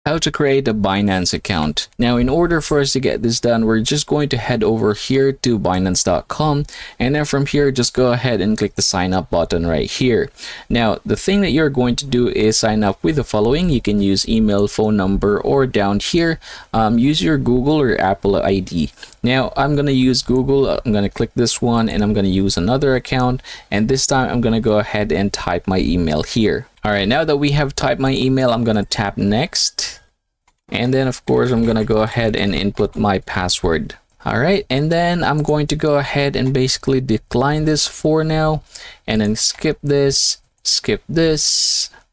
how to create a Binance account. Now, in order for us to get this done, we're just going to head over here to Binance.com, and then from here, just go ahead and click the sign up button right here. Now, the thing that you're going to do is sign up with the following. You can use email, phone number, or down here, use your Google or Apple ID. Now, I'm going to use Google. I'm going to click this one, and I'm going to use another account, and this time I'm going to go ahead and type my email here. All right, now that we have typed my email, I'm going to tap next. And then, of course, I'm going to go ahead and input my password. All right, and then I'm going to go ahead and basically decline this for now, and then skip this,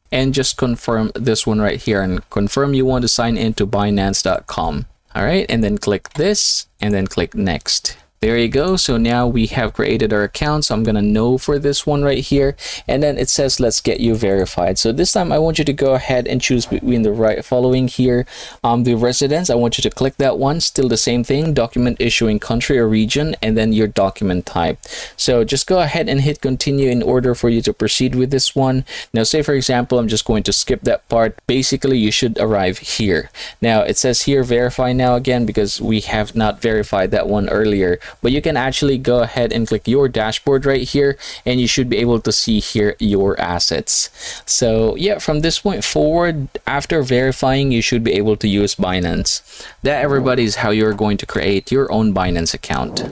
and just confirm this one right here, and confirm you want to sign into Binance.com. All right, and then click this, and then click next. There you go. So now we have created our account. So I'm going to no for this one right here. And then it says, let's get you verified. So this time I want you to go ahead and choose between the following here. The residence, I want you to click that one. Still the same thing, document issuing country or region, and then your document type. So just go ahead and hit continue in order for you to proceed with this one. Now, say for example, I'm just going to skip that part. Basically, you should arrive here. Now it says here, verify now again, because we have not verified that one earlier. But you can actually go ahead and click your dashboard right here, and you should be able to see here your assets. So yeah, from this point forward, after verifying, you should be able to use Binance. That, everybody, is how you're going to create your own Binance account.